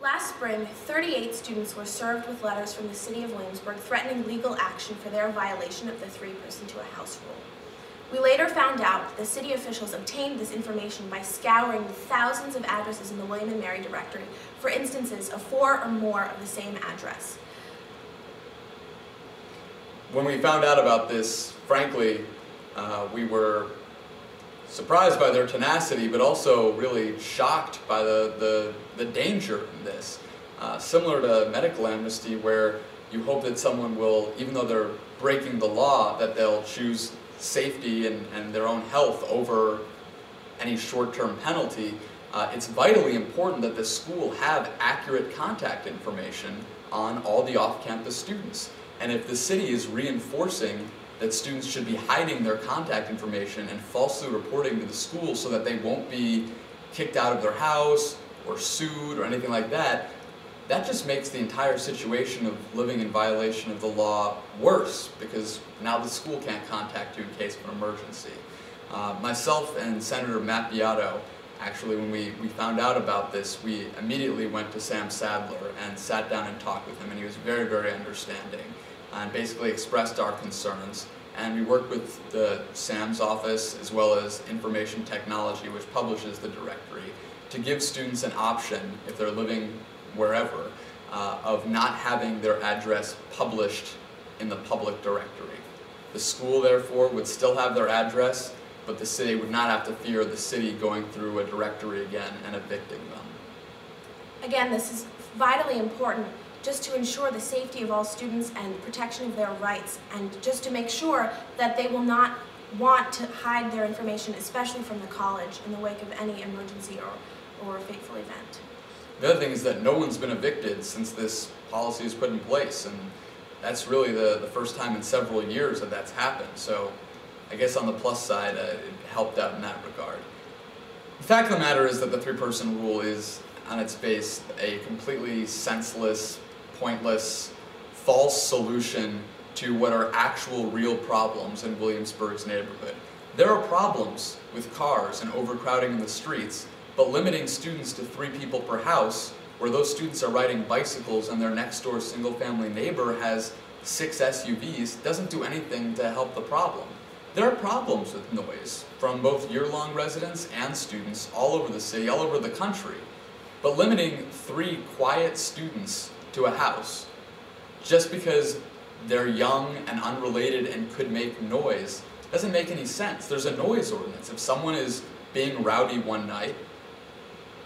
Last spring, 38 students were served with letters from the City of Williamsburg threatening legal action for their violation of the three-person-to-a-house rule. We later found out that the city officials obtained this information by scouring the thousands of addresses in the William and Mary directory for instances of 4 or more of the same address. When we found out about this, frankly, we were surprised by their tenacity, but also really shocked by the danger in this. Similar to medical amnesty, where you hope that someone will, even though they're breaking the law, that they'll choose safety and their own health over any short-term penalty. It's vitally important that the school have accurate contact information on all the off-campus students. And if the city is reinforcing that students should be hiding their contact information and falsely reporting to the school so that they won't be kicked out of their house or sued or anything like that, that just makes the entire situation of living in violation of the law worse, because now the school can't contact you in case of an emergency. Myself and Senator Matt Beato, actually, when we found out about this, we immediately went to Sam Sadler and sat down and talked with him, and he was very, very understanding and basically expressed our concerns. And we worked with Sam's office as well as Information Technology, which publishes the directory, to give students an option, if they're living wherever, of not having their address published in the public directory. The school, therefore, would still have their address, but the city would not have to fear the city going through a directory again and evicting them. Again, this is vitally important just to ensure the safety of all students and protection of their rights, and just to make sure that they will not want to hide their information, especially from the college, in the wake of any emergency or fateful event. The other thing is that no one's been evicted since this policy is put in place, and that's really the first time in several years that that's happened. So I guess on the plus side, it helped out in that regard. The fact of the matter is that the three-person rule is, on its base, a completely senseless, pointless, false solution to what are actual real problems in Williamsburg's neighborhood. There are problems with cars and overcrowding in the streets, but limiting students to 3 people per house, where those students are riding bicycles and their next-door single-family neighbor has 6 SUVs, doesn't do anything to help the problem. There are problems with noise from both year-long residents and students all over the city, all over the country. But limiting 3 quiet students to a house, just because they're young and unrelated and could make noise, doesn't make any sense. There's a noise ordinance. If someone is being rowdy one night,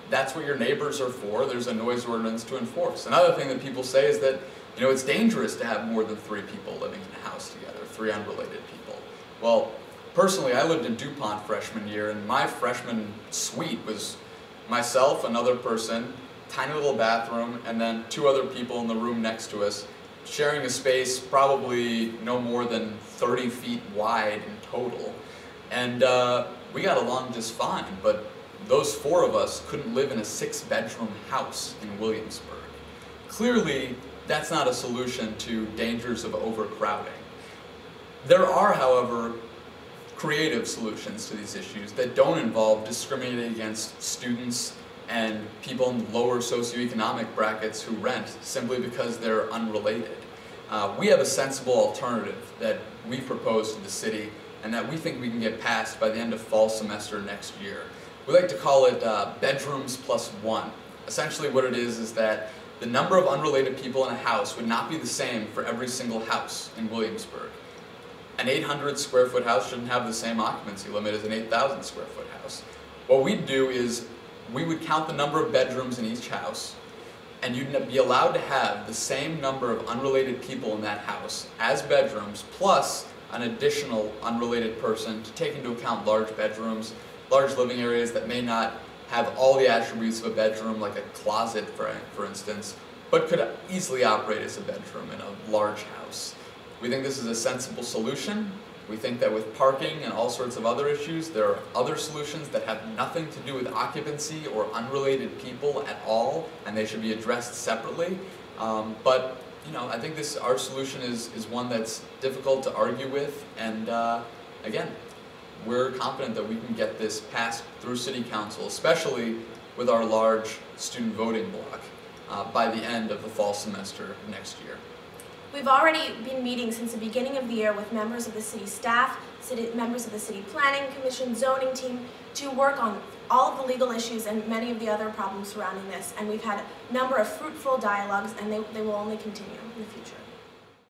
that's what your neighbors are for. There's a noise ordinance to enforce. Another thing that people say is that, you know, it's dangerous to have more than 3 people living in a house together, 3 unrelated people. Well, personally, I lived in DuPont freshman year, and my freshman suite was myself, another person, tiny little bathroom, and then 2 other people in the room next to us, sharing a space probably no more than 30 feet wide in total. And we got along just fine, but those 4 of us couldn't live in a 6-bedroom house in Williamsburg. Clearly, that's not a solution to dangers of overcrowding. There are, however, creative solutions to these issues that don't involve discriminating against students and people in lower socioeconomic brackets who rent simply because they're unrelated. We have a sensible alternative that we propose to the city and that we think we can get passed by the end of fall semester next year. We like to call it bedrooms plus 1. Essentially what it is that the number of unrelated people in a house would not be the same for every single house in Williamsburg. An 800 square foot house shouldn't have the same occupancy limit as an 8,000 square foot house. What we'd do is we would count the number of bedrooms in each house, and you'd be allowed to have the same number of unrelated people in that house as bedrooms, plus an additional unrelated person to take into account large bedrooms, large living areas that may not have all the attributes of a bedroom, like a closet, for instance, but could easily operate as a bedroom in a large house. We think this is a sensible solution. We think that with parking and all sorts of other issues, there are other solutions that have nothing to do with occupancy or unrelated people at all, and they should be addressed separately. But you know, I think our solution is one that's difficult to argue with, and again, we're confident that we can get this passed through City Council, especially with our large student voting bloc. by the end of the fall semester next year. We've already been meeting since the beginning of the year with members of the city staff, members of the city planning commission, zoning team, to work on all of the legal issues and many of the other problems surrounding this. And we've had a number of fruitful dialogues, and they will only continue in the future.